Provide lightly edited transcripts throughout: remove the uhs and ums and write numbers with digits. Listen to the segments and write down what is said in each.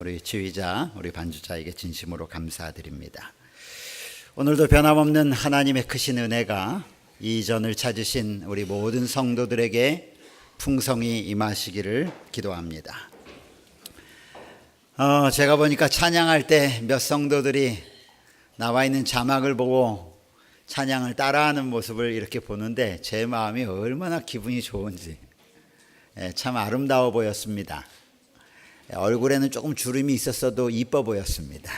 우리 지휘자, 우리 반주자에게 진심으로 감사드립니다. 오늘도 변함없는 하나님의 크신 은혜가 이전을 찾으신 우리 모든 성도들에게 풍성히 임하시기를 기도합니다. 제가 보니까 찬양할 때 몇 성도들이 나와 있는 자막을 보고 찬양을 따라하는 모습을 이렇게 보는데 제 마음이 얼마나 기분이 좋은지 참 아름다워 보였습니다. 얼굴에는 조금 주름이 있었어도 이뻐 보였습니다.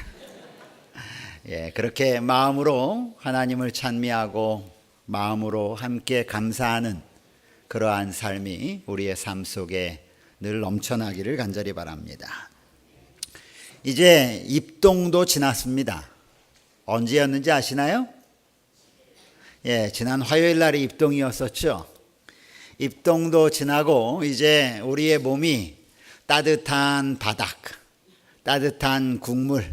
그렇게 마음으로 하나님을 찬미하고 마음으로 함께 감사하는 그러한 삶이 우리의 삶 속에 늘 넘쳐나기를 간절히 바랍니다. 이제 입동도 지났습니다. 언제였는지 아시나요? 지난 화요일 날이 입동이었었죠. 입동도 지나고 이제 우리의 몸이 따뜻한 바닥, 따뜻한 국물,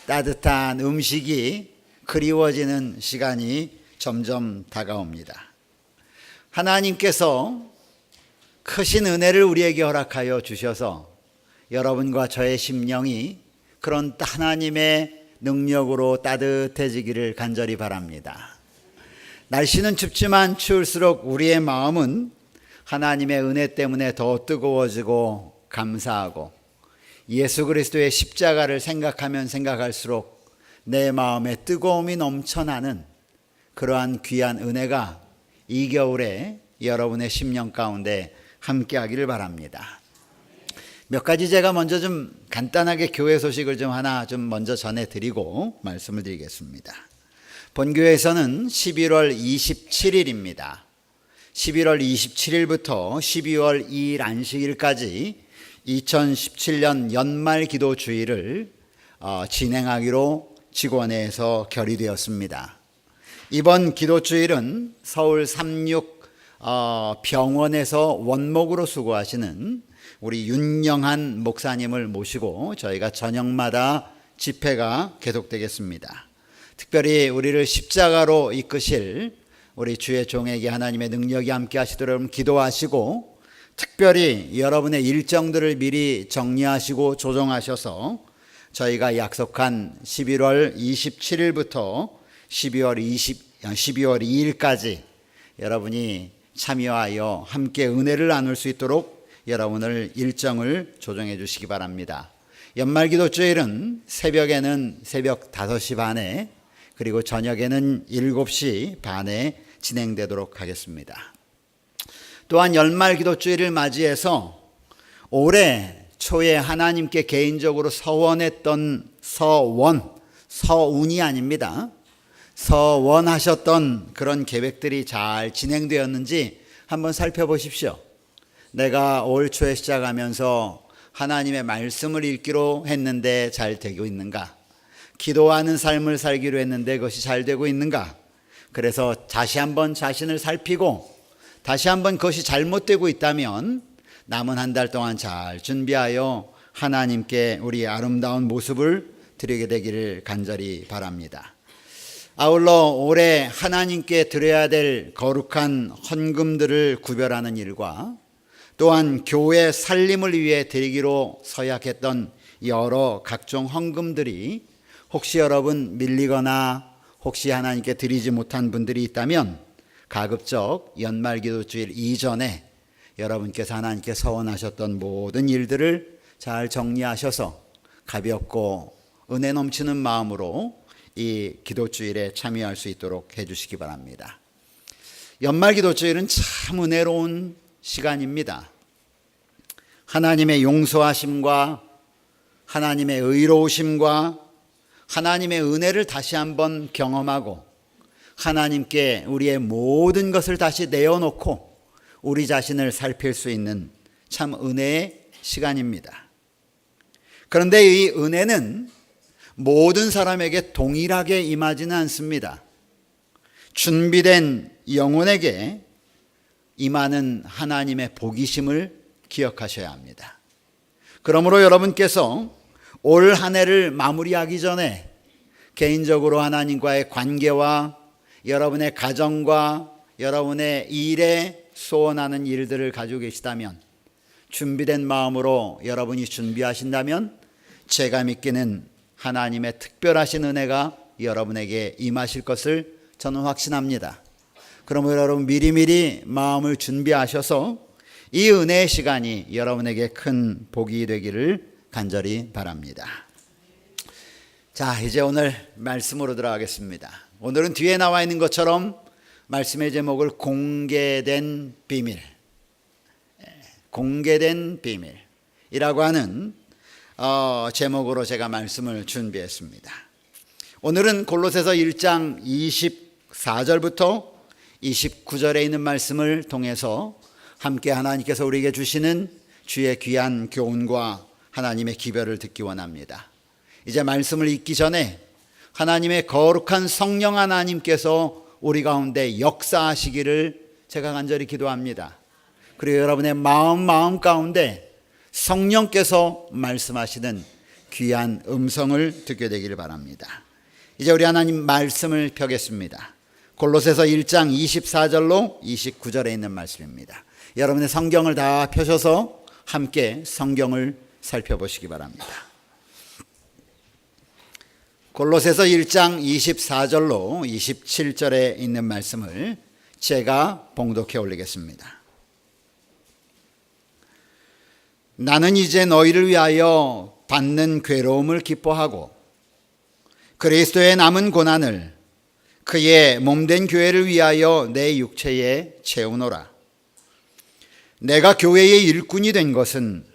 따뜻한 음식이 그리워지는 시간이 점점 다가옵니다. 하나님께서 크신 은혜를 우리에게 허락하여 주셔서 여러분과 저의 심령이 그런 하나님의 능력으로 따뜻해지기를 간절히 바랍니다. 날씨는 춥지만 추울수록 우리의 마음은 하나님의 은혜 때문에 더 뜨거워지고 감사하고 예수 그리스도의 십자가를 생각하면 생각할수록 내 마음에 뜨거움이 넘쳐나는 그러한 귀한 은혜가 이 겨울에 여러분의 심령 가운데 함께하기를 바랍니다. 몇 가지 제가 먼저 좀 간단하게 교회 소식을 하나 먼저 전해드리고 말씀을 드리겠습니다. 본교회에서는 11월 27일입니다. 11월 27일부터 12월 2일 안식일까지 2017년 연말 기도 주일을 진행하기로 직원회에서 결의되었습니다. 이번 기도 주일은 서울 삼육 병원에서 원목으로 수고하시는 우리 윤영한 목사님을 모시고 저희가 저녁마다 집회가 계속되겠습니다. 특별히 우리를 십자가로 이끄실 우리 주의 종에게 하나님의 능력이 함께 하시도록 여러분 기도하시고, 특별히 여러분의 일정들을 미리 정리하시고 조정하셔서 저희가 약속한 11월 27일부터 12월 2일까지 여러분이 참여하여 함께 은혜를 나눌 수 있도록 여러분을 일정을 조정해 주시기 바랍니다. 연말기도 주일은 새벽에는 새벽 5시 반에 그리고 저녁에는 7시 반에 진행되도록 하겠습니다. 또한 연말 기도 주일을 맞이해서 올해 초에 하나님께 개인적으로 서원했던 서운이 아닙니다. 서원하셨던 그런 계획들이 잘 진행되었는지 한번 살펴보십시오. 내가 올 초에 시작하면서 하나님의 말씀을 읽기로 했는데 잘 되고 있는가? 기도하는 삶을 살기로 했는데 그것이 잘 되고 있는가? 그래서 다시 한번 자신을 살피고 다시 한번 그것이 잘못되고 있다면 남은 한 달 동안 잘 준비하여 하나님께 우리의 아름다운 모습을 드리게 되기를 간절히 바랍니다. 아울러 올해 하나님께 드려야 될 거룩한 헌금들을 구별하는 일과 또한 교회 살림을 위해 드리기로 서약했던 여러 각종 헌금들이 혹시 여러분 밀리거나 혹시 하나님께 드리지 못한 분들이 있다면 가급적 연말기도주일 이전에 여러분께서 하나님께 서원하셨던 모든 일들을 잘 정리하셔서 가볍고 은혜 넘치는 마음으로 이 기도주일에 참여할 수 있도록 해주시기 바랍니다. 연말기도주일은 참 은혜로운 시간입니다. 하나님의 용서하심과 하나님의 의로우심과 하나님의 은혜를 다시 한번 경험하고 하나님께 우리의 모든 것을 다시 내어놓고 우리 자신을 살필 수 있는 참 은혜의 시간입니다. 그런데 이 은혜는 모든 사람에게 동일하게 임하지는 않습니다. 준비된 영혼에게 임하는 하나님의 복이심을 기억하셔야 합니다. 그러므로 여러분께서 올 한 해를 마무리하기 전에 개인적으로 하나님과의 관계와 여러분의 가정과 여러분의 일에 소원하는 일들을 가지고 계시다면 준비된 마음으로 여러분이 준비하신다면 제가 믿기는 하나님의 특별하신 은혜가 여러분에게 임하실 것을 저는 확신합니다. 그러므로 여러분 미리미리 마음을 준비하셔서 이 은혜의 시간이 여러분에게 큰 복이 되기를 간절히 바랍니다. 자, 이제 오늘 말씀으로 들어가겠습니다. 오늘은 뒤에 나와 있는 것처럼 말씀의 제목을 공개된 비밀, 공개된 비밀이라고 하는 제목으로 제가 말씀을 준비했습니다. 오늘은 골로새서 1장 24절부터 29절에 있는 말씀을 통해서 함께 하나님께서 우리에게 주시는 주의 귀한 교훈과 하나님의 기별을 듣기 원합니다. 이제 말씀을 읽기 전에 하나님의 거룩한 성령 하나님께서 우리 가운데 역사하시기를 제가 간절히 기도합니다. 그리고 여러분의 마음 가운데 성령께서 말씀하시는 귀한 음성을 듣게 되기를 바랍니다. 이제 우리 하나님 말씀을 펴겠습니다. 골로새서 1장 24절로 29절에 있는 말씀입니다. 여러분의 성경을 다 펴셔서 함께 성경을 살펴보시기 바랍니다. 골로새서 1장 24절로 27절에 있는 말씀을 제가 봉독해 올리겠습니다. 나는 이제 너희를 위하여 받는 괴로움을 기뻐하고 그리스도의 남은 고난을 그의 몸된 교회를 위하여 내 육체에 채우노라. 내가 교회의 일꾼이 된 것은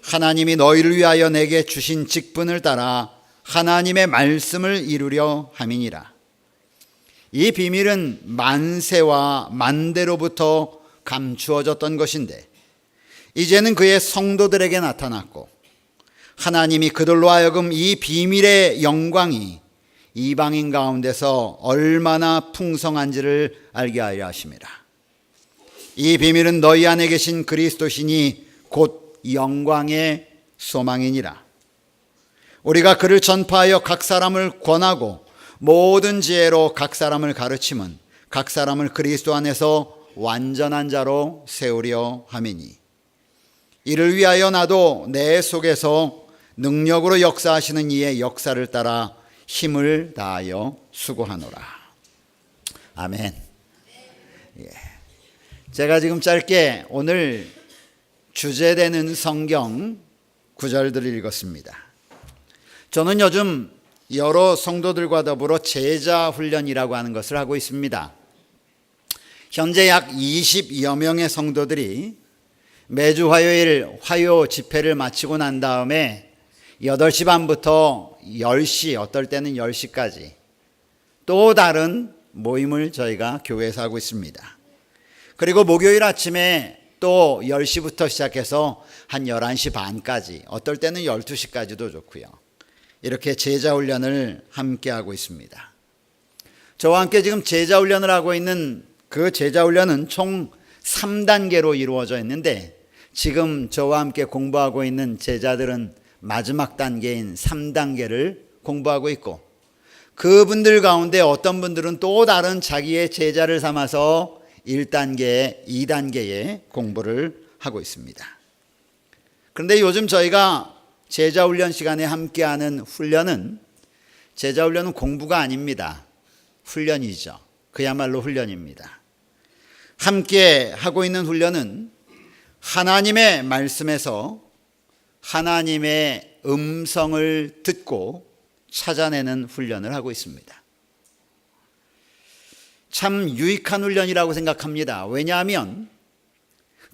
하나님이 너희를 위하여 내게 주신 직분을 따라 하나님의 말씀을 이루려 함이니라. 이 비밀은 만세와 만대로부터 감추어졌던 것인데 이제는 그의 성도들에게 나타났고 하나님이 그들로 하여금 이 비밀의 영광이 이방인 가운데서 얼마나 풍성한지를 알게 하려 하심이라. 이 비밀은 너희 안에 계신 그리스도시니 곧 영광의 소망이니라. 우리가 그를 전파하여 각 사람을 권하고 모든 지혜로 각 사람을 가르침은 각 사람을 그리스도 안에서 완전한 자로 세우려 함이니 이를 위하여 나도 내 속에서 능력으로 역사하시는 이의 역사를 따라 힘을 다하여 수고하노라. 아멘. 예. 제가 지금 짧게 오늘 주제되는 성경 구절들을 읽었습니다. 저는 요즘 여러 성도들과 더불어 제자 훈련이라고 하는 것을 하고 있습니다. 현재 약 20여 명의 성도들이 매주 화요일 화요 집회를 마치고 난 다음에 8시 반부터 10시, 어떨 때는 10시까지 또 다른 모임을 저희가 교회에서 하고 있습니다. 그리고 목요일 아침에 또 10시부터 시작해서 한 11시 반까지, 어떨 때는 12시까지도 좋고요. 이렇게 제자훈련을 함께 하고 있습니다. 저와 함께 지금 제자훈련을 하고 있는 그 제자훈련은 총 3단계로 이루어져 있는데 지금 저와 함께 공부하고 있는 제자들은 마지막 단계인 3단계를 공부하고 있고 그분들 가운데 어떤 분들은 또 다른 자기의 제자를 삼아서 1단계, 2단계의 공부를 하고 있습니다. 그런데 요즘 저희가 제자훈련 시간에 함께하는 훈련은 제자훈련은 공부가 아닙니다. 훈련이죠. 그야말로 훈련입니다. 함께 하고 있는 훈련은 하나님의 말씀에서 하나님의 음성을 듣고 찾아내는 훈련을 하고 있습니다. 참 유익한 훈련이라고 생각합니다. 왜냐하면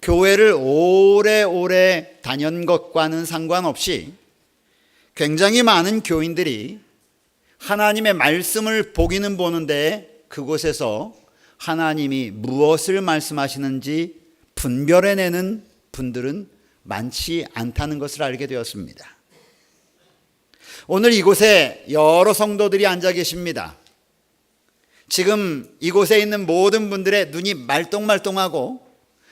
교회를 오래오래 다닌 것과는 상관없이 굉장히 많은 교인들이 하나님의 말씀을 보기는 보는데 그곳에서 하나님이 무엇을 말씀하시는지 분별해내는 분들은 많지 않다는 것을 알게 되었습니다. 오늘 이곳에 여러 성도들이 앉아 계십니다. 지금 이곳에 있는 모든 분들의 눈이 말똥말똥하고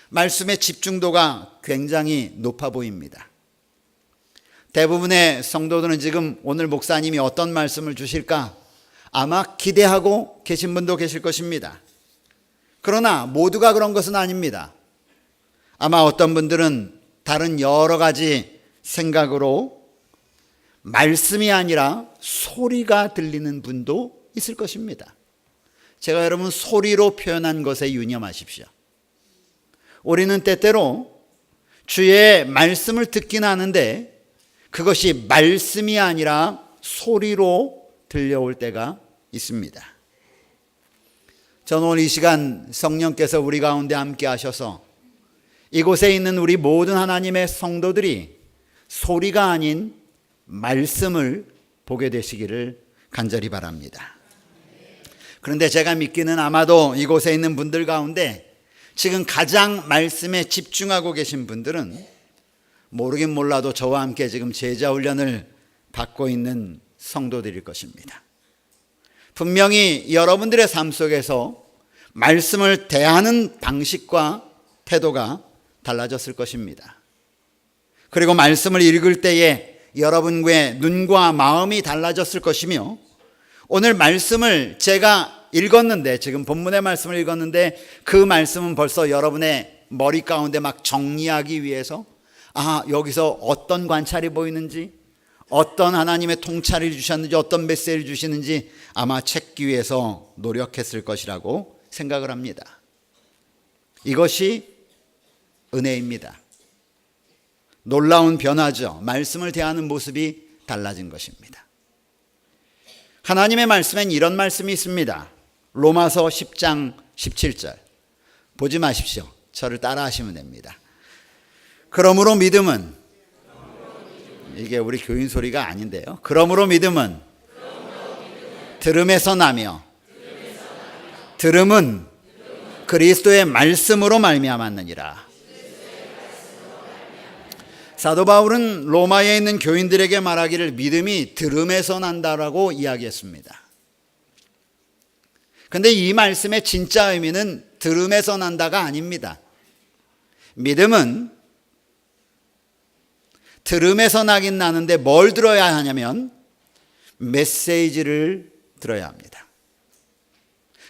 말씀의 집중도가 굉장히 높아 보입니다. 대부분의 성도들은 지금 오늘 목사님이 어떤 말씀을 주실까 아마 기대하고 계신 분도 계실 것입니다. 그러나 모두가 그런 것은 아닙니다. 아마 어떤 분들은 다른 여러 가지 생각으로 말씀이 아니라 소리가 들리는 분도 있을 것입니다. 제가 여러분 소리로 표현한 것에 유념하십시오. 우리는 때때로 주의 말씀을 듣긴 하는데 그것이 말씀이 아니라 소리로 들려올 때가 있습니다. 저는 오늘 이 시간 성령께서 우리 가운데 함께 하셔서 이곳에 있는 우리 모든 하나님의 성도들이 소리가 아닌 말씀을 보게 되시기를 간절히 바랍니다. 그런데 제가 믿기는 아마도 이곳에 있는 분들 가운데 지금 가장 말씀에 집중하고 계신 분들은 모르긴 몰라도 저와 함께 지금 제자 훈련을 받고 있는 성도들일 것입니다. 분명히 여러분들의 삶 속에서 말씀을 대하는 방식과 태도가 달라졌을 것입니다. 그리고 말씀을 읽을 때에 여러분의 눈과 마음이 달라졌을 것이며 오늘 말씀을 제가 읽었는데 지금 본문의 말씀을 읽었는데 그 말씀은 벌써 여러분의 머리 가운데 막 정리하기 위해서 여기서 어떤 관찰이 보이는지 어떤 하나님의 통찰을 주셨는지 어떤 메시지를 주시는지 아마 찾기 위해서 노력했을 것이라고 생각을 합니다. 이것이 은혜입니다. 놀라운 변화죠. 말씀을 대하는 모습이 달라진 것입니다. 하나님의 말씀엔 이런 말씀이 있습니다. 로마서 10장 17절 보지 마십시오. 저를 따라 하시면 됩니다. 그러므로 믿음은 이게 우리 교인 소리가 아닌데요. 그러므로 믿음은 들음에서 나며 들음은 그리스도의 말씀으로 말미암았느니라. 사도 바울은 로마에 있는 교인들에게 말하기를 믿음이 들음에서 난다라고 이야기했습니다. 그런데 이 말씀의 진짜 의미는 들음에서 난다가 아닙니다. 믿음은 들음에서 나긴 나는데 뭘 들어야 하냐면 메시지를 들어야 합니다.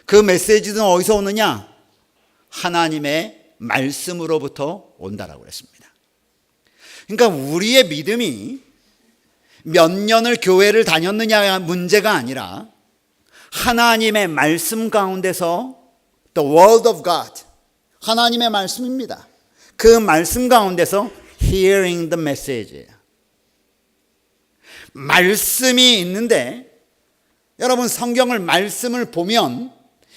그 메시지는 어디서 오느냐? 하나님의 말씀으로부터 온다라고 그랬습니다. 그러니까 우리의 믿음이 몇 년을 교회를 다녔느냐가 문제가 아니라 하나님의 말씀 가운데서 The Word of God, 하나님의 말씀입니다. 그 말씀 가운데서 Hearing the message, 말씀이 있는데 여러분 성경을 말씀을 보면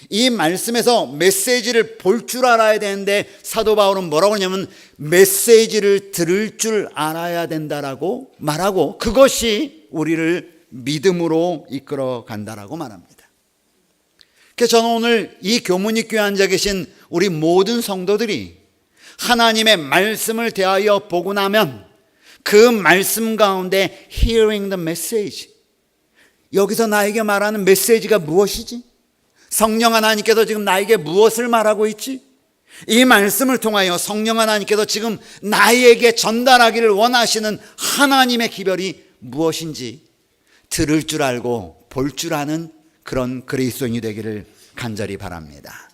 이 말씀에서 메시지를 볼 줄 알아야 되는데 사도 바울은 뭐라고 하냐면 메시지를 들을 줄 알아야 된다라고 말하고 그것이 우리를 믿음으로 이끌어 간다라고 말합니다. 그래서 저는 오늘 이 교문이 교회 앉아 계신 우리 모든 성도들이 하나님의 말씀을 대하여 보고 나면 그 말씀 가운데 hearing the message, 여기서 나에게 말하는 메시지가 무엇이지? 성령 하나님께서 지금 나에게 무엇을 말하고 있지? 이 말씀을 통하여 성령 하나님께서 지금 나에게 전달하기를 원하시는 하나님의 기별이 무엇인지 들을 줄 알고 볼 줄 아는 그런 그리스도인이 되기를 간절히 바랍니다.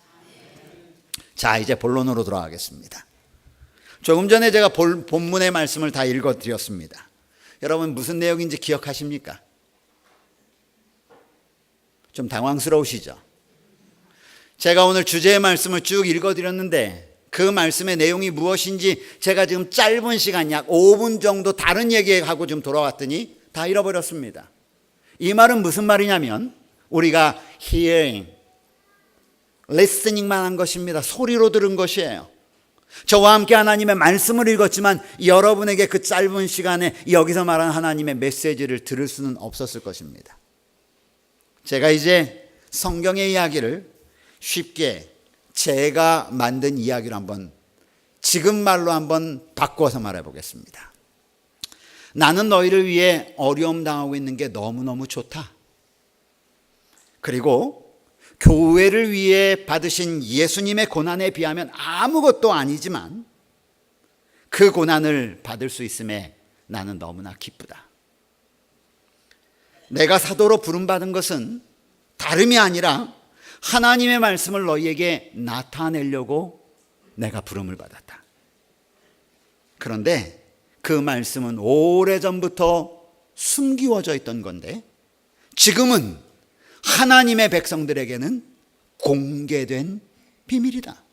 자, 이제 본론으로 돌아가겠습니다. 조금 전에 제가 본문의 말씀을 다 읽어드렸습니다. 여러분 무슨 내용인지 기억하십니까? 좀 당황스러우시죠? 제가 오늘 주제의 말씀을 쭉 읽어드렸는데 그 말씀의 내용이 무엇인지 제가 지금 짧은 시간 약 5분 정도 다른 얘기하고 좀 돌아왔더니 다 잃어버렸습니다. 이 말은 무슨 말이냐면 우리가 hearing, listening만 한 것입니다. 소리로 들은 것이에요. 저와 함께 하나님의 말씀을 읽었지만 여러분에게 그 짧은 시간에 여기서 말하는 하나님의 메시지를 들을 수는 없었을 것입니다. 제가 이제 성경의 이야기를 쉽게 제가 만든 이야기로 한번 지금 말로 한번 바꿔서 말해 보겠습니다. 나는 너희를 위해 어려움 당하고 있는 게 너무너무 좋다. 그리고 교회를 위해 받으신 예수님의 고난에 비하면 아무것도 아니지만 그 고난을 받을 수 있음에 나는 너무나 기쁘다. 내가 사도로 부름받은 것은 다름이 아니라 하나님의 말씀을 너희에게 나타내려고 내가 부름을 받았다. 그런데 그 말씀은 오래전부터 숨기워져 있던 건데 지금은 하나님의 백성들에게는 공개된 비밀이다.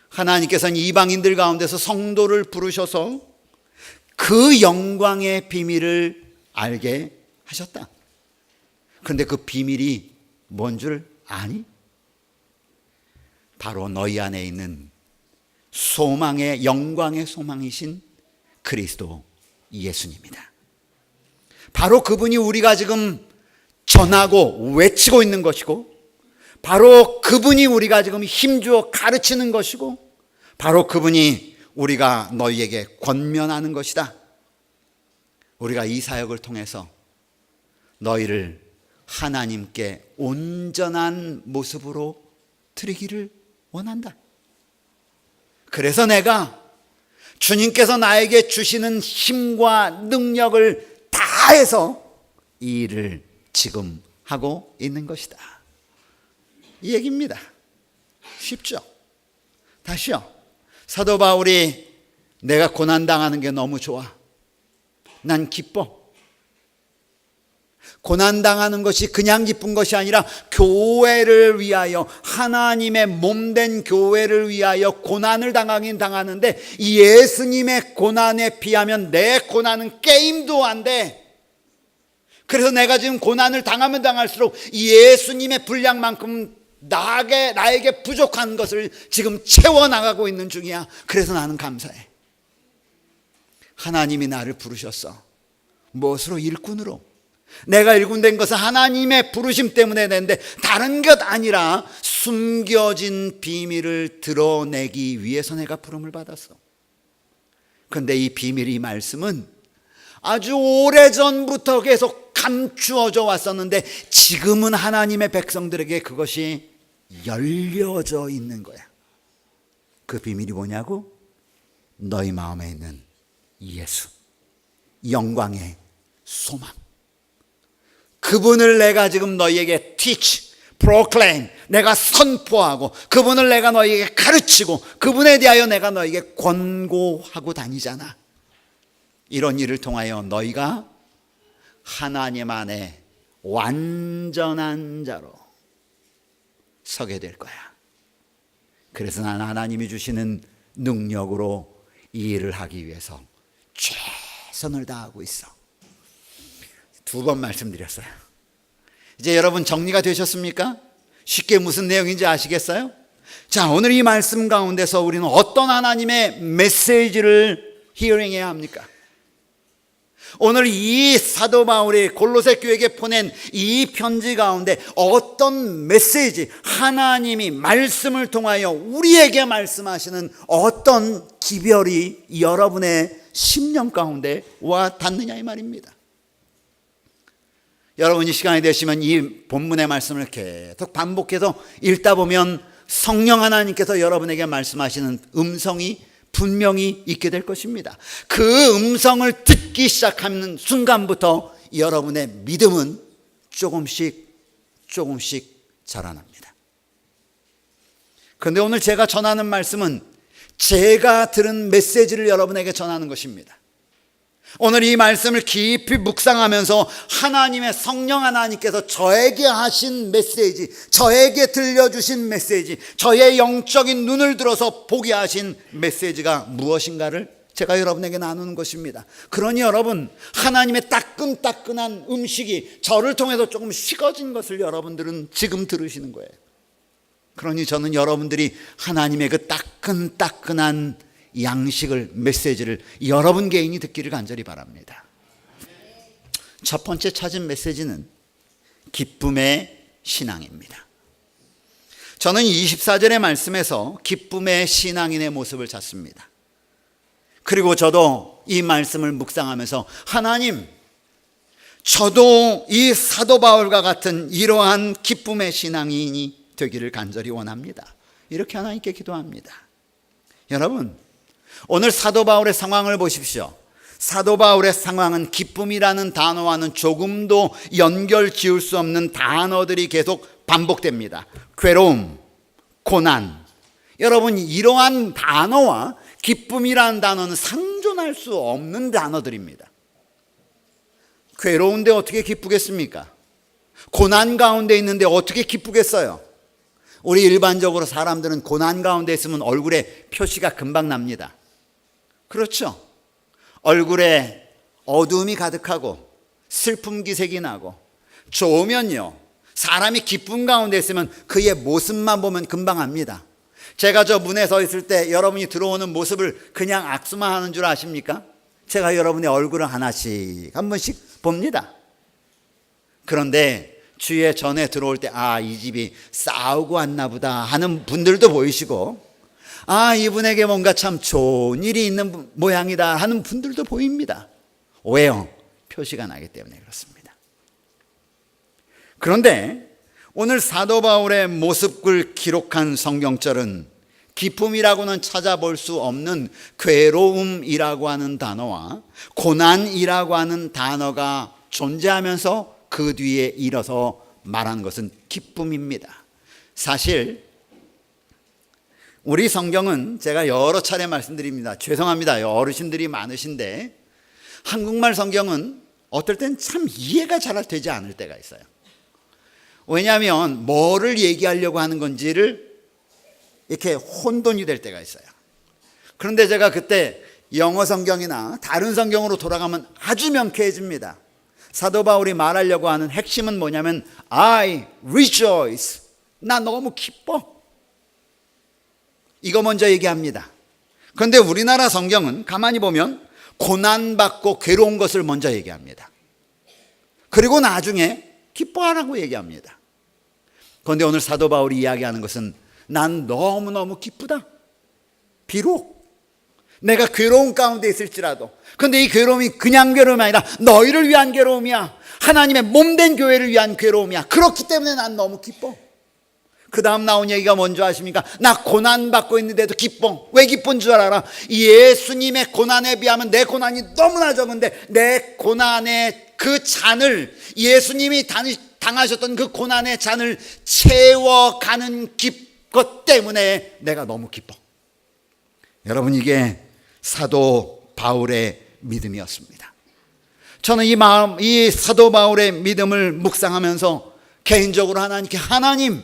하나님께서는 이방인들 가운데서 성도를 부르셔서 그 영광의 비밀을 알게 하셨다. 그런데 그 비밀이 뭔 줄 아니? 바로 너희 안에 있는 소망의 영광의 소망이신 그리스도 예수님이다. 바로 그분이 우리가 지금 전하고 외치고 있는 것이고, 바로 그분이 우리가 지금 힘주어 가르치는 것이고, 바로 그분이 우리가 너희에게 권면하는 것이다. 우리가 이 사역을 통해서 너희를 하나님께 온전한 모습으로 드리기를 원한다. 그래서 내가 주님께서 나에게 주시는 힘과 능력을 다해서 이 일을 지금 하고 있는 것이다. 이 얘기입니다. 쉽죠? 다시요. 사도 바울이 내가 고난당하는 게 너무 좋아. 난 기뻐. 고난당하는 것이 그냥 기쁜 것이 아니라 교회를 위하여, 하나님의 몸된 교회를 위하여 고난을 당하긴 당하는데 예수님의 고난에 비하면 내 고난은 게임도 안 돼. 그래서 내가 지금 고난을 당하면 당할수록 예수님의 분량만큼 나에게 부족한 것을 지금 채워나가고 있는 중이야. 그래서 나는 감사해. 하나님이 나를 부르셨어. 무엇으로? 일꾼으로. 내가 일꾼된 것은 하나님의 부르심 때문에 됐는데 다른 것 아니라 숨겨진 비밀을 드러내기 위해서 내가 부름을 받았어. 그런데 이 비밀, 이 말씀은 아주 오래전부터 계속 감추어져 왔었는데 지금은 하나님의 백성들에게 그것이 열려져 있는 거야. 그 비밀이 뭐냐고? 너희 마음에 있는 예수, 영광의 소망. 그분을 내가 지금 너희에게 teach, proclaim, 내가 선포하고 그분을 내가 너희에게 가르치고 그분에 대하여 내가 너희에게 권고하고 다니잖아. 이런 일을 통하여 너희가 하나님 안에 완전한 자로 서게 될 거야. 그래서 나는 하나님이 주시는 능력으로 이 일을 하기 위해서 최선을 다하고 있어. 2번 말씀드렸어요. 이제 여러분 정리가 되셨습니까? 쉽게 무슨 내용인지 아시겠어요? 자, 오늘 이 말씀 가운데서 우리는 어떤 하나님의 메시지를 히어링해야 합니까? 오늘 이 사도 바울이 골로새 교회에게 보낸 이 편지 가운데 어떤 메시지, 하나님이 말씀을 통하여 우리에게 말씀하시는 어떤 기별이 여러분의 심령 가운데 와 닿느냐 이 말입니다. 여러분이 시간이 되시면 이 본문의 말씀을 계속 반복해서 읽다 보면 성령 하나님께서 여러분에게 말씀하시는 음성이 분명히 있게 될 것입니다. 그 음성을 듣기 시작하는 순간부터 여러분의 믿음은 조금씩 자라납니다. 그런데 오늘 제가 전하는 말씀은 제가 들은 메시지를 여러분에게 전하는 것입니다. 오늘 이 말씀을 깊이 묵상하면서 하나님의 성령 하나님께서 저에게 하신 메시지, 저에게 들려주신 메시지, 저의 영적인 눈을 들어서 보게 하신 메시지가 무엇인가를 제가 여러분에게 나누는 것입니다. 그러니 여러분, 하나님의 따끈따끈한 음식이 저를 통해서 조금 식어진 것을 여러분들은 지금 들으시는 거예요. 그러니 저는 여러분들이 하나님의 그 따끈따끈한 양식을, 메시지를 여러분 개인이 듣기를 간절히 바랍니다. 첫 번째 찾은 메시지는 기쁨의 신앙입니다. 저는 24절의 말씀에서 기쁨의 신앙인의 모습을 찾습니다. 그리고 저도 이 말씀을 묵상하면서 하나님, 저도 이 사도 바울과 같은 이러한 기쁨의 신앙인이 되기를 간절히 원합니다. 이렇게 하나님께 기도합니다. 여러분, 오늘 사도 바울의 상황을 보십시오. 사도 바울의 상황은 기쁨이라는 단어와는 조금도 연결 지을 수 없는 단어들이 계속 반복됩니다. 괴로움, 고난. 여러분, 이러한 단어와 기쁨이라는 단어는 상존할 수 없는 단어들입니다. 괴로운데 어떻게 기쁘겠습니까? 고난 가운데 있는데 어떻게 기쁘겠어요? 우리 일반적으로 사람들은 고난 가운데 있으면 얼굴에 표시가 금방 납니다. 그렇죠? 얼굴에 어두움이 가득하고 슬픔 기색이 나고, 좋으면요, 사람이 기쁨 가운데 있으면 그의 모습만 보면 금방 압니다. 제가 저 문에 서 있을 때 여러분이 들어오는 모습을 그냥 악수만 하는 줄 아십니까? 제가 여러분의 얼굴을 하나씩 한 번씩 봅니다. 그런데 주에 전에 들어올 때 이 집이 싸우고 왔나 보다 하는 분들도 보이시고, 이분에게 뭔가 참 좋은 일이 있는 모양이다 하는 분들도 보입니다. 왜요? 표시가 나기 때문에 그렇습니다. 그런데 오늘 사도 바울의 모습을 기록한 성경절은 기쁨이라고는 찾아볼 수 없는 괴로움이라고 하는 단어와 고난이라고 하는 단어가 존재하면서 그 뒤에 이어서 말하는 것은 기쁨입니다. 사실 우리 성경은 제가 여러 차례 말씀드립니다. 죄송합니다. 어르신들이 많으신데 한국말 성경은 어떨 땐 참 이해가 잘 되지 않을 때가 있어요. 왜냐하면 뭐를 얘기하려고 하는 건지를 이렇게 혼돈이 될 때가 있어요. 그런데 제가 그때 영어 성경이나 다른 성경으로 돌아가면 아주 명쾌해집니다. 사도 바울이 말하려고 하는 핵심은 뭐냐면 I rejoice, 나 너무 기뻐, 이거 먼저 얘기합니다. 그런데 우리나라 성경은 가만히 보면 고난받고 괴로운 것을 먼저 얘기합니다. 그리고 나중에 기뻐하라고 얘기합니다. 그런데 오늘 사도 바울이 이야기하는 것은 난 너무너무 기쁘다. 비록 내가 괴로운 가운데 있을지라도, 그런데 이 괴로움이 그냥 괴로움이 아니라 너희를 위한 괴로움이야. 하나님의 몸된 교회를 위한 괴로움이야. 그렇기 때문에 난 너무 기뻐. 그 다음 나온 얘기가 뭔지 아십니까? 나 고난받고 있는데도 기뻐. 왜 기쁜 줄 알아? 예수님의 고난에 비하면 내 고난이 너무나 적은데 내 고난의 그 잔을, 예수님이 당하셨던 그 고난의 잔을 채워가는 것 때문에 내가 너무 기뻐. 여러분, 이게 사도 바울의 믿음이었습니다. 저는 이 사도 바울의 믿음을 묵상하면서 개인적으로 하나님께, 하나님,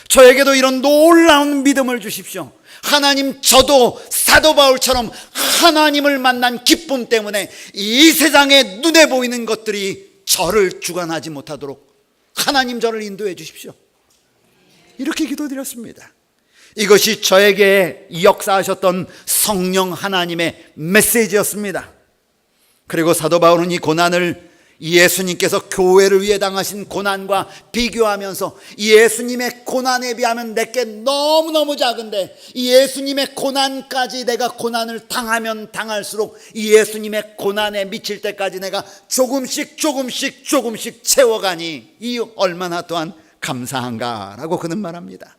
저에게도 이런 놀라운 믿음을 주십시오. 하나님, 저도 사도 바울처럼 하나님을 만난 기쁨 때문에 이 세상에 눈에 보이는 것들이 저를 주관하지 못하도록 하나님 저를 인도해 주십시오. 이렇게 기도드렸습니다. 이것이 저에게 역사하셨던 성령 하나님의 메시지였습니다. 그리고 사도 바울은 이 고난을 예수님께서 교회를 위해 당하신 고난과 비교하면서 예수님의 고난에 비하면 내게 너무너무 작은데 예수님의 고난까지 내가 고난을 당하면 당할수록 예수님의 고난에 미칠 때까지 내가 조금씩 채워가니 이 얼마나 또한 감사한가라고 그는 말합니다.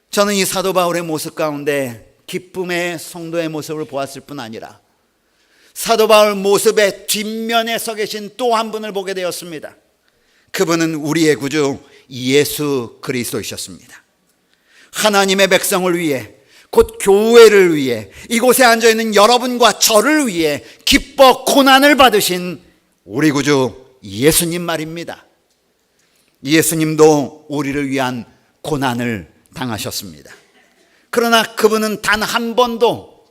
저는 이 사도 바울의 모습 가운데 기쁨의 성도의 모습을 보았을 뿐 아니라 사도 바울 모습의 뒷면에 서 계신 또 한 분을 보게 되었습니다. 그분은 우리의 구주 예수 그리스도이셨습니다. 하나님의 백성을 위해, 곧 교회를 위해, 이곳에 앉아있는 여러분과 저를 위해 기뻐 고난을 받으신 우리 구주 예수님 말입니다. 예수님도 우리를 위한 고난을 당하셨습니다. 그러나 그분은 단 한 번도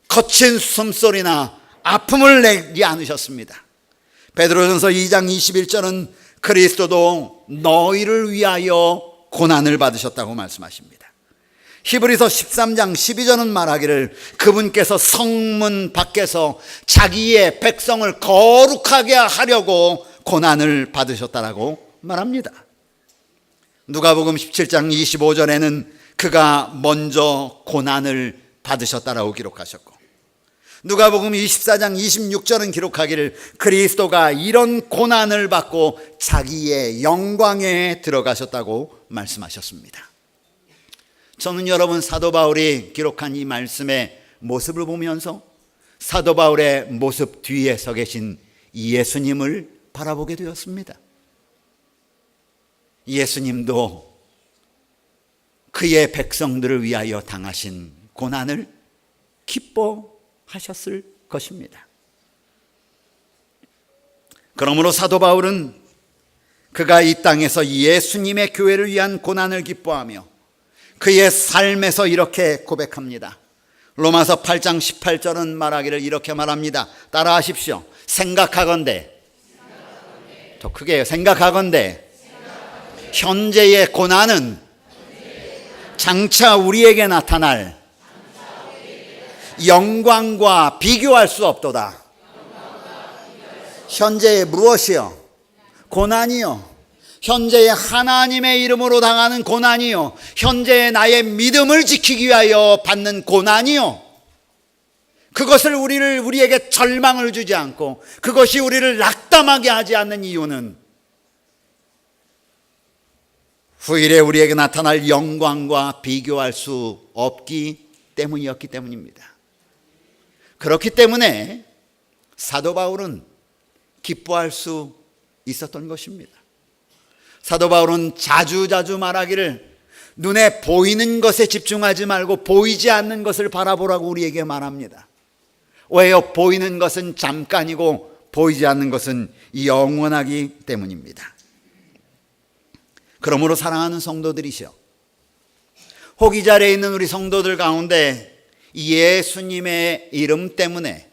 거친 숨소리나 아픔을 내지 않으셨습니다. 베드로전서 2장 21절은 그리스도도 너희를 위하여 고난을 받으셨다고 말씀하십니다. 히브리서 13장 12절은 말하기를 그분께서 성문 밖에서 자기의 백성을 거룩하게 하려고 고난을 받으셨다라고 말합니다. 누가복음 17장 25절에는 그가 먼저 고난을 받으셨다라고 기록하셨고, 누가복음 24장 26절은 기록하기를 그리스도가 이런 고난을 받고 자기의 영광에 들어가셨다고 말씀하셨습니다. 저는 여러분 사도 바울이 기록한 이 말씀의 모습을 보면서 사도 바울의 모습 뒤에 서 계신 예수님을 바라보게 되었습니다. 예수님도 그의 백성들을 위하여 당하신 고난을 기뻐하셨을 것입니다. 그러므로 사도 바울은 그가 이 땅에서 예수님의 교회를 위한 고난을 기뻐하며 그의 삶에서 이렇게 고백합니다. 로마서 8장 18절은 말하기를 이렇게 말합니다. 따라하십시오. 생각하건대, 더 크게 해요. 생각하건대 현재의 고난은 장차 우리에게 나타날 영광과 비교할 수 없도다. 현재의 무엇이요? 고난이요. 현재의 하나님의 이름으로 당하는 고난이요. 현재의 나의 믿음을 지키기 위하여 받는 고난이요. 그것을 우리에게 절망을 주지 않고 그것이 우리를 낙담하게 하지 않는 이유는 후일에 우리에게 나타날 영광과 비교할 수 없기 때문이었기 때문입니다. 그렇기 때문에 사도 바울은 기뻐할 수 있었던 것입니다. 사도 바울은 자주자주 말하기를 눈에 보이는 것에 집중하지 말고 보이지 않는 것을 바라보라고 우리에게 말합니다. 왜요? 보이는 것은 잠깐이고 보이지 않는 것은 영원하기 때문입니다. 그러므로 사랑하는 성도들이시여, 혹 이 자리에 있는 우리 성도들 가운데 예수님의 이름 때문에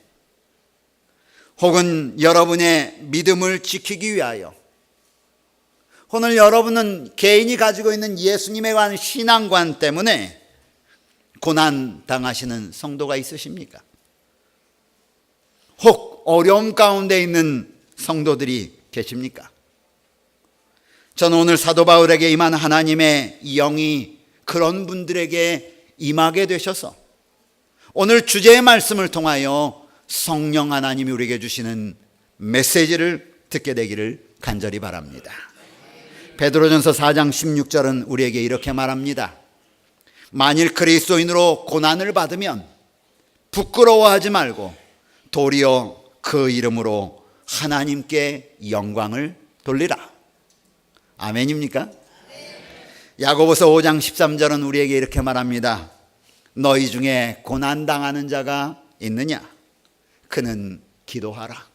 혹은 여러분의 믿음을 지키기 위하여 오늘 여러분은 개인이 가지고 있는 예수님에 관한 신앙관 때문에 고난 당하시는 성도가 있으십니까? 혹 어려움 가운데 있는 성도들이 계십니까? 저는 오늘 사도 바울에게 임한 하나님의 영이 그런 분들에게 임하게 되셔서 오늘 주제의 말씀을 통하여 성령 하나님이 우리에게 주시는 메시지를 듣게 되기를 간절히 바랍니다. 베드로전서 4장 16절은 우리에게 이렇게 말합니다. 만일 그리스도인으로 고난을 받으면 부끄러워하지 말고 도리어 그 이름으로 하나님께 영광을 돌리라. 아멘입니까? 야고보서 5장 13절은 우리에게 이렇게 말합니다. 너희 중에 고난당하는 자가 있느냐? 그는 기도하라.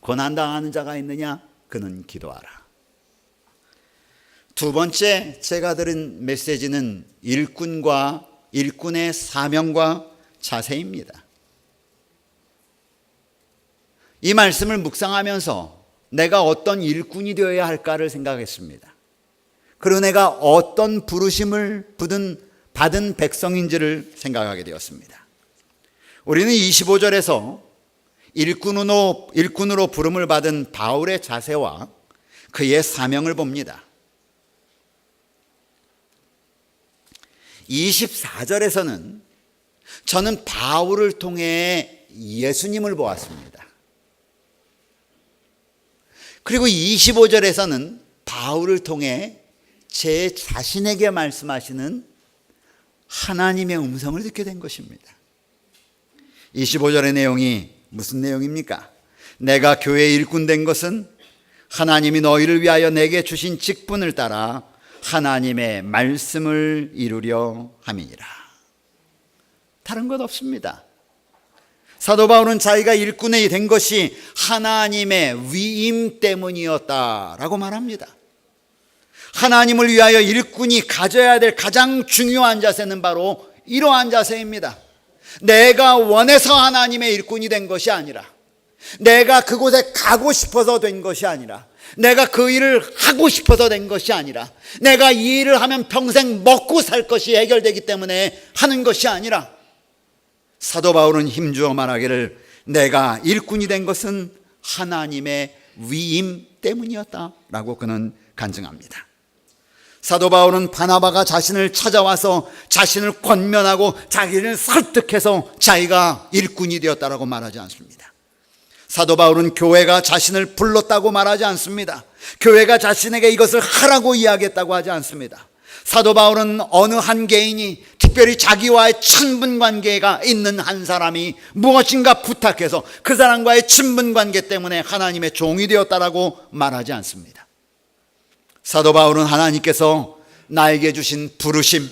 고난당하는 자가 있느냐? 그는 기도하라. 두 번째 제가 들은 메시지는 일꾼의 사명과 자세입니다. 이 말씀을 묵상하면서 내가 어떤 일꾼이 되어야 할까를 생각했습니다. 그리고 내가 어떤 부르심을 받은 백성인지를 생각하게 되었습니다. 우리는 25절에서 일꾼으로 부름을 받은 바울의 자세와 그의 사명을 봅니다. 24절에서는 저는 바울을 통해 예수님을 보았습니다. 그리고 25절에서는 바울을 통해 제 자신에게 말씀하시는 하나님의 음성을 듣게 된 것입니다. 25절의 내용이 무슨 내용입니까? 내가 교회의 일꾼 된 것은 하나님이 너희를 위하여 내게 주신 직분을 따라 하나님의 말씀을 이루려 함이니라. 다른 것 없습니다. 사도 바울은 자기가 일꾼이 된 것이 하나님의 위임 때문이었다라고 말합니다. 하나님을 위하여 일꾼이 가져야 될 가장 중요한 자세는 바로 이러한 자세입니다. 내가 원해서 하나님의 일꾼이 된 것이 아니라, 내가 그곳에 가고 싶어서 된 것이 아니라, 내가 그 일을 하고 싶어서 된 것이 아니라, 내가 이 일을 하면 평생 먹고 살 것이 해결되기 때문에 하는 것이 아니라, 사도 바울은 힘주어 말하기를 내가 일꾼이 된 것은 하나님의 위임 때문이었다라고 그는 간증합니다. 사도 바울은 바나바가 자신을 찾아와서 자신을 권면하고 자기를 설득해서 자기가 일꾼이 되었다라고 말하지 않습니다. 사도 바울은 교회가 자신을 불렀다고 말하지 않습니다. 교회가 자신에게 이것을 하라고 이야기했다고 하지 않습니다. 사도 바울은 어느 한 개인이, 특별히 자기와의 친분 관계가 있는 한 사람이 무엇인가 부탁해서 그 사람과의 친분 관계 때문에 하나님의 종이 되었다라고 말하지 않습니다. 사도 바울은 하나님께서 나에게 주신 부르심,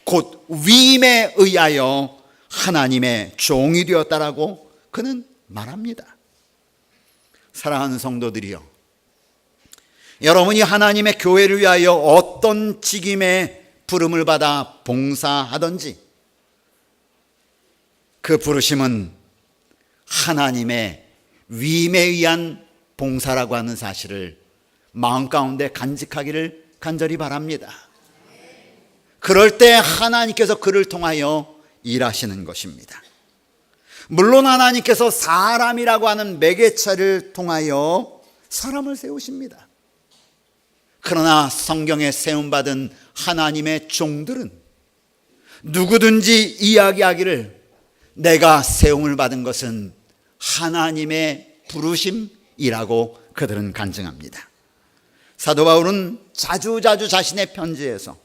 곧 위임에 의하여 하나님의 종이 되었다라고 그는 말합니다. 사랑하는 성도들이여, 여러분이 하나님의 교회를 위하여 어떤 직임의 부름을 받아 봉사하든지 그 부르심은 하나님의 위임에 의한 봉사라고 하는 사실을 마음 가운데 간직하기를 간절히 바랍니다. 그럴 때 하나님께서 그를 통하여 일하시는 것입니다. 물론 하나님께서 사람이라고 하는 매개체를 통하여 사람을 세우십니다. 그러나 성경에 세움받은 하나님의 종들은 누구든지 이야기하기를 내가 세움을 받은 것은 하나님의 부르심이라고 그들은 간증합니다. 사도 바울은 자주자주 자신의 편지에서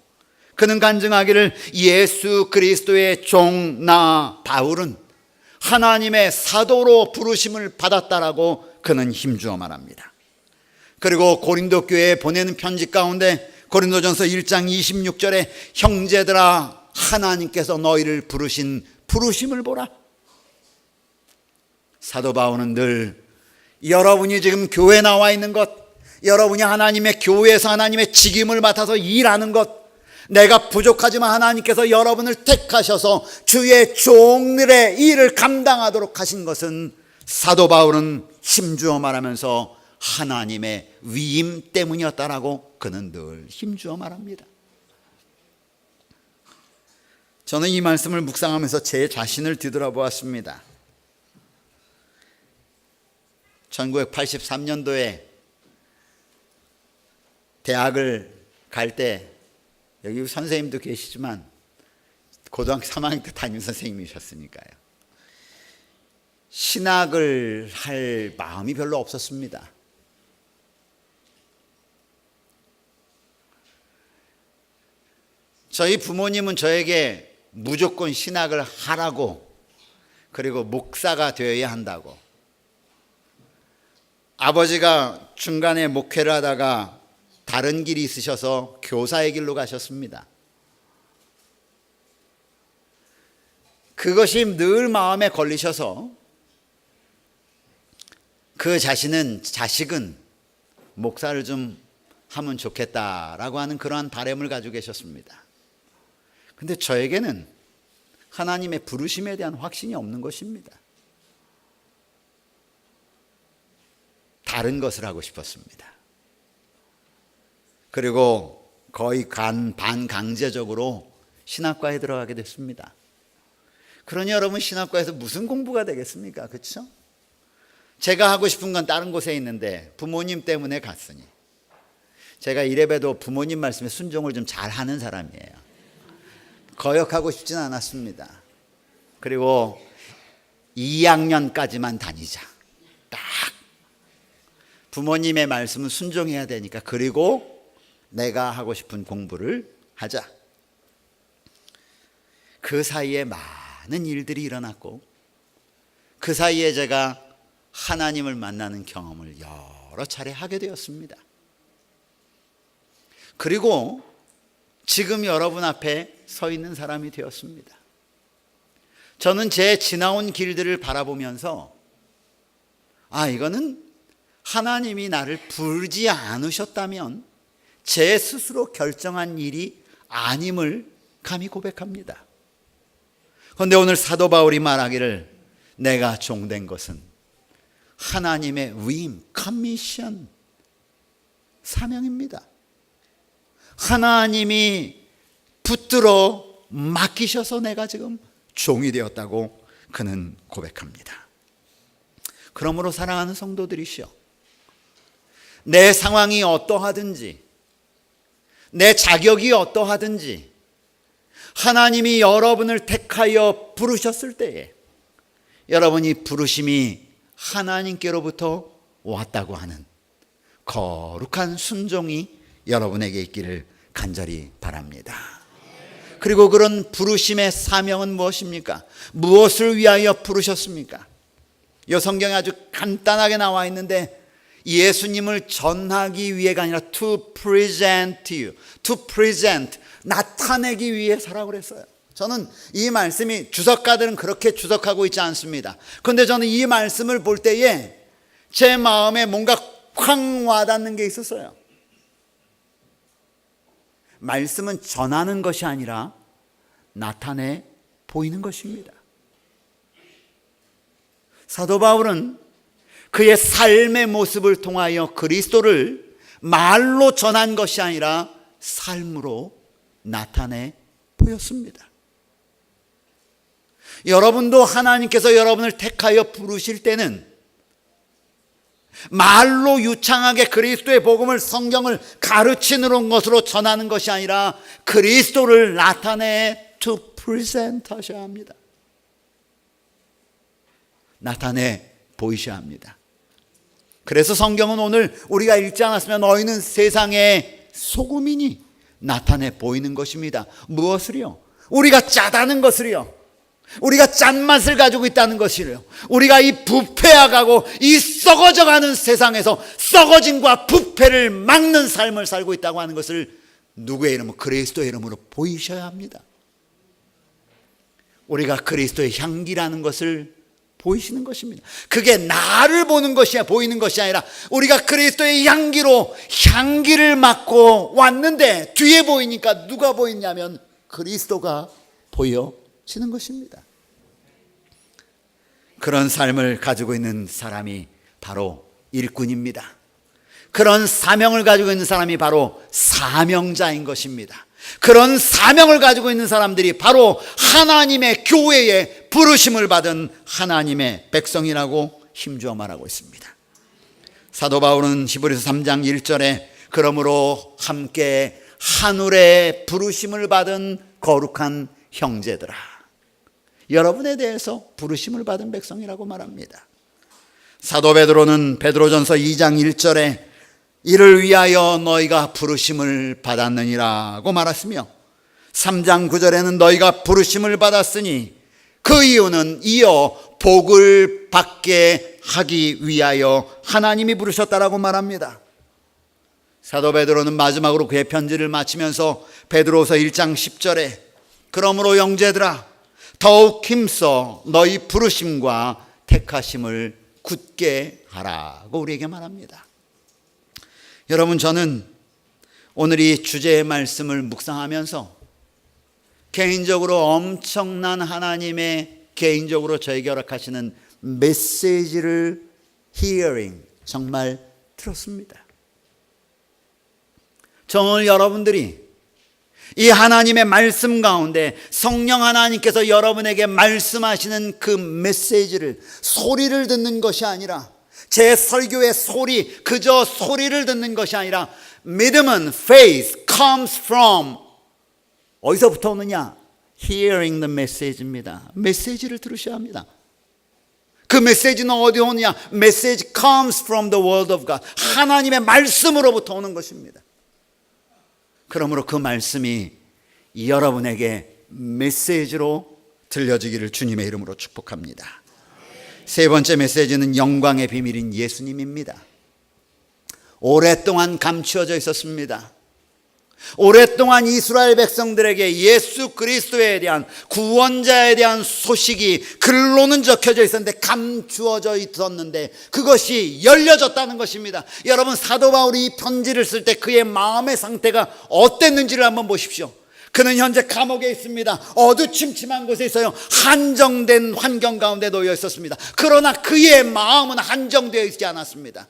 그는 간증하기를 예수 그리스도의 종 나 바울은 하나님의 사도로 부르심을 받았다라고 그는 힘주어 말합니다. 그리고 고린도 교회에 보내는 편지 가운데 고린도전서 1장 26절에 형제들아 하나님께서 너희를 부르신 부르심을 보라. 사도 바울은 늘 여러분이 지금 교회에 나와 있는 것, 여러분이 하나님의 교회에서 하나님의 직임을 맡아서 일하는 것, 내가 부족하지만 하나님께서 여러분을 택하셔서 주의 종들의 일을 감당하도록 하신 것은 사도 바울은 힘주어 말하면서 하나님의 위임 때문이었다라고 그는 늘 힘주어 말합니다. 저는 이 말씀을 묵상하면서 제 자신을 뒤돌아보았습니다. 1983년도에 대학을 갈 때 여기 선생님도 계시지만 고등학교 3학년 때 담임 선생님이셨으니까요. 신학을 할 마음이 별로 없었습니다. 저희 부모님은 저에게 무조건 신학을 하라고, 그리고 목사가 되어야 한다고. 아버지가 중간에 목회를 하다가 다른 길이 있으셔서 교사의 길로 가셨습니다. 그것이 늘 마음에 걸리셔서 그 자식은 목사를 좀 하면 좋겠다라고 하는 그러한 바람을 가지고 계셨습니다. 근데 저에게는 하나님의 부르심에 대한 확신이 없는 것입니다. 다른 것을 하고 싶었습니다. 그리고 거의 반강제적으로 신학과에 들어가게 됐습니다. 그러니 여러분, 신학과에서 무슨 공부가 되겠습니까? 그렇죠? 제가 하고 싶은 건 다른 곳에 있는데 부모님 때문에 갔으니, 제가 이래봬도 부모님 말씀에 순종을 좀 잘하는 사람이에요. 거역하고 싶지는 않았습니다. 그리고 2학년까지만 다니자. 딱 부모님의 말씀은 순종해야 되니까, 그리고 내가 하고 싶은 공부를 하자. 그 사이에 많은 일들이 일어났고, 그 사이에 제가 하나님을 만나는 경험을 여러 차례 하게 되었습니다. 그리고 지금 여러분 앞에 서 있는 사람이 되었습니다. 저는 제 지나온 길들을 바라보면서 이거는 하나님이 나를 부르지 않으셨다면 제 스스로 결정한 일이 아님을 감히 고백합니다. 그런데 오늘 사도 바울이 말하기를 내가 종된 것은 하나님의 위임, 커미션, 사명입니다. 하나님이 붙들어 맡기셔서 내가 지금 종이 되었다고 그는 고백합니다. 그러므로 사랑하는 성도들이시여, 내 상황이 어떠하든지, 내 자격이 어떠하든지, 하나님이 여러분을 택하여 부르셨을 때에 여러분이 부르심이 하나님께로부터 왔다고 하는 거룩한 순종이 여러분에게 있기를 간절히 바랍니다. 그리고 그런 부르심의 사명은 무엇입니까? 무엇을 위하여 부르셨습니까? 이 성경에 아주 간단하게 나와 있는데, 예수님을 전하기 위해가 아니라 to present you, to present, 나타내기 위해서라고 그랬어요. 저는 이 말씀이, 주석가들은 그렇게 주석하고 있지 않습니다. 그런데 저는 이 말씀을 볼 때에 제 마음에 뭔가 확 와닿는 게 있었어요. 말씀은 전하는 것이 아니라 나타내 보이는 것입니다. 사도 바울은 그의 삶의 모습을 통하여 그리스도를 말로 전한 것이 아니라 삶으로 나타내 보였습니다. 여러분도 하나님께서 여러분을 택하여 부르실 때는 말로 유창하게 그리스도의 복음을, 성경을 가르치는 것으로 전하는 것이 아니라 그리스도를 나타내 to present 하셔야 합니다. 나타내 보이셔야 합니다. 그래서 성경은 오늘 우리가 읽지 않았으면 너희는 세상의 소금이니 나타내 보이는 것입니다. 무엇을요? 우리가 짜다는 것을요, 우리가 짠맛을 가지고 있다는 것이래요. 우리가 이 부패하고 이 썩어져가는 세상에서 썩어짐과 부패를 막는 삶을 살고 있다고 하는 것을 누구의 이름으로? 그리스도의 이름으로 보이셔야 합니다. 우리가 그리스도의 향기라는 것을 보이시는 것입니다. 그게 나를 보는 것이 보이는 것이 아니라 우리가 그리스도의 향기로 향기를 맡고 왔는데 뒤에 보이니까 누가 보이냐면 그리스도가 보여지는 것입니다. 그런 삶을 가지고 있는 사람이 바로 일꾼입니다. 그런 사명을 가지고 있는 사람이 바로 사명자인 것입니다. 그런 사명을 가지고 있는 사람들이 바로 하나님의 교회에 부르심을 받은 하나님의 백성이라고 힘주어 말하고 있습니다. 사도 바울은 히브리서 3장 1절에 그러므로 함께 하늘의 부르심을 받은 거룩한 형제들아, 여러분에 대해서 부르심을 받은 백성이라고 말합니다. 사도 베드로는 베드로전서 2장 1절에 이를 위하여 너희가 부르심을 받았느니라고 말했으며 3장 9절에는 너희가 부르심을 받았으니 그 이유는 이어 복을 받게 하기 위하여 하나님이 부르셨다라고 말합니다. 사도 베드로는 마지막으로 그의 편지를 마치면서 베드로서 1장 10절에 그러므로 형제들아 더욱 힘써 너희 부르심과 택하심을 굳게 하라고 우리에게 말합니다. 여러분, 저는 오늘 이 주제의 말씀을 묵상하면서 개인적으로 엄청난 하나님의 개인적으로 저에게 허락하시는 메시지를 hearing, 정말 들었습니다. 저 오늘 여러분들이 이 하나님의 말씀 가운데 성령 하나님께서 여러분에게 말씀하시는 그 메시지를 소리를 듣는 것이 아니라 제 설교의 소리, 그저 소리를 듣는 것이 아니라 믿음은 faith comes from 어디서부터 오느냐? Hearing the message입니다. 메시지를 들으셔야 합니다. 그 메시지는 어디 오느냐? Message comes from the word of God. 하나님의 말씀으로부터 오는 것입니다. 그러므로 그 말씀이 여러분에게 메시지로 들려지기를 주님의 이름으로 축복합니다. 세 번째 메시지는 영광의 비밀인 예수님입니다. 오랫동안 감추어져 있었습니다. 오랫동안 이스라엘 백성들에게 예수 그리스도에 대한 구원자에 대한 소식이 글로는 적혀져 있었는데 감추어져 있었는데 그것이 열려졌다는 것입니다. 여러분, 사도 바울이 이 편지를 쓸 때 그의 마음의 상태가 어땠는지를 한번 보십시오. 그는 현재 감옥에 있습니다. 어두침침한 곳에 있어요. 한정된 환경 가운데 놓여 있었습니다. 그러나 그의 마음은 한정되어 있지 않았습니다.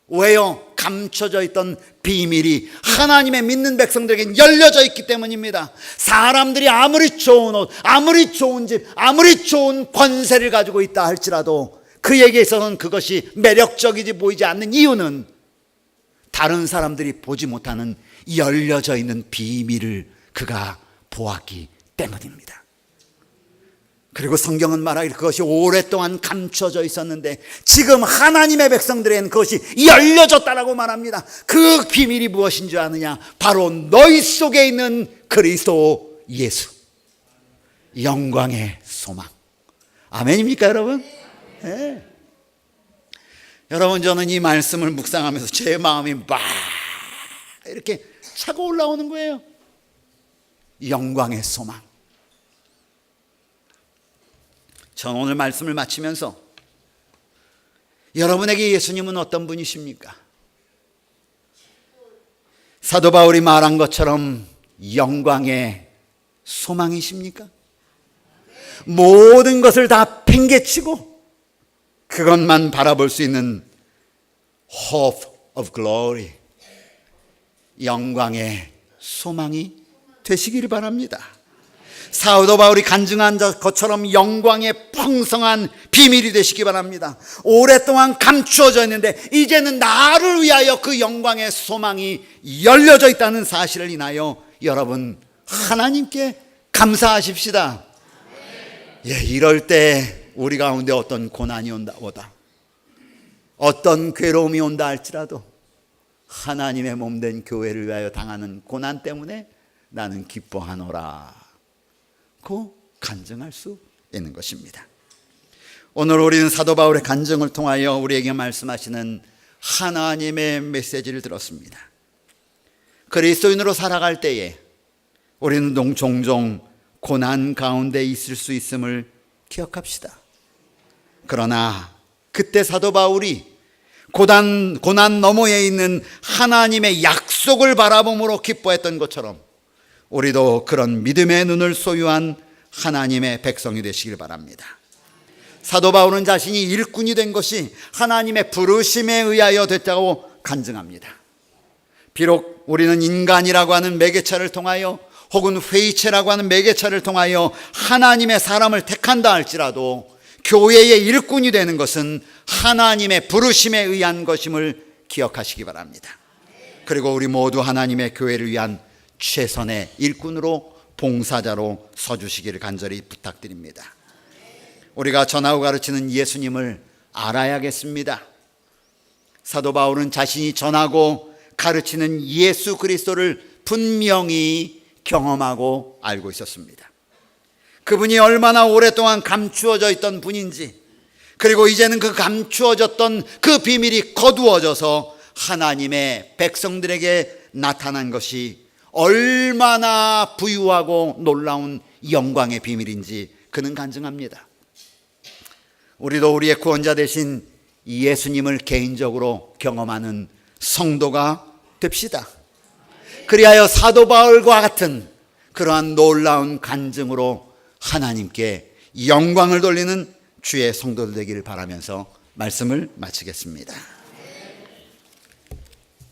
왜요? 감춰져 있던 비밀이 하나님의 믿는 백성들에게 열려져 있기 때문입니다. 사람들이 아무리 좋은 옷, 아무리 좋은 집, 아무리 좋은 권세를 가지고 있다 할지라도 그에게 있어서는 그것이 매력적이지 보이지 않는 이유는 다른 사람들이 보지 못하는 열려져 있는 비밀을 그가 보았기 때문입니다. 그리고 성경은 말하기를 그것이 오랫동안 감춰져 있었는데 지금 하나님의 백성들에게는 그것이 열려졌다라고 말합니다. 그 비밀이 무엇인 줄 아느냐? 바로 너희 속에 있는 그리스도 예수, 영광의 소망. 아멘입니까 여러분? 네. 여러분, 저는 이 말씀을 묵상하면서 제 마음이 막 이렇게 차고 올라오는 거예요. 영광의 소망. 전 오늘 말씀을 마치면서 여러분에게 예수님은 어떤 분이십니까? 사도 바울이 말한 것처럼 영광의 소망이십니까? 모든 것을 다 팽개치고 그것만 바라볼 수 있는 hope of glory, 영광의 소망이 되시기를 바랍니다. 사도 바울이 간증한 것처럼 영광의 풍성한 비밀이 되시기 바랍니다. 오랫동안 감추어져 있는데 이제는 나를 위하여 그 영광의 소망이 열려져 있다는 사실을 인하여 여러분 하나님께 감사하십시다. 예, 이럴 때 우리 가운데 어떤 고난이 오다, 어떤 괴로움이 온다 할지라도 하나님의 몸된 교회를 위하여 당하는 고난 때문에 나는 기뻐하노라 고 간증할 수 있는 것입니다. 오늘 우리는 사도 바울의 간증을 통하여 우리에게 말씀하시는 하나님의 메시지를 들었습니다. 그리스도인으로 살아갈 때에 우리는 종종 고난 가운데 있을 수 있음을 기억합시다. 그러나 그때 사도 바울이 고난 너머에 있는 하나님의 약속을 바라봄으로 기뻐했던 것처럼 우리도 그런 믿음의 눈을 소유한 하나님의 백성이 되시길 바랍니다. 사도 바울은 자신이 일꾼이 된 것이 하나님의 부르심에 의하여 됐다고 간증합니다. 비록 우리는 인간이라고 하는 매개체를 통하여 혹은 회의체라고 하는 매개체를 통하여 하나님의 사람을 택한다 할지라도 교회의 일꾼이 되는 것은 하나님의 부르심에 의한 것임을 기억하시기 바랍니다. 그리고 우리 모두 하나님의 교회를 위한 최선의 일꾼으로 봉사자로 서주시기를 간절히 부탁드립니다. 우리가 전하고 가르치는 예수님을 알아야겠습니다. 사도 바울은 자신이 전하고 가르치는 예수 그리스도를 분명히 경험하고 알고 있었습니다. 그분이 얼마나 오랫동안 감추어져 있던 분인지, 그리고 이제는 그 감추어졌던 그 비밀이 거두어져서 하나님의 백성들에게 나타난 것이 얼마나 부유하고 놀라운 영광의 비밀인지 그는 간증합니다. 우리도 우리의 구원자 되신 예수님을 개인적으로 경험하는 성도가 됩시다. 그리하여 사도 바울과 같은 그러한 놀라운 간증으로 하나님께 영광을 돌리는 주의 성도들 되기를 바라면서 말씀을 마치겠습니다.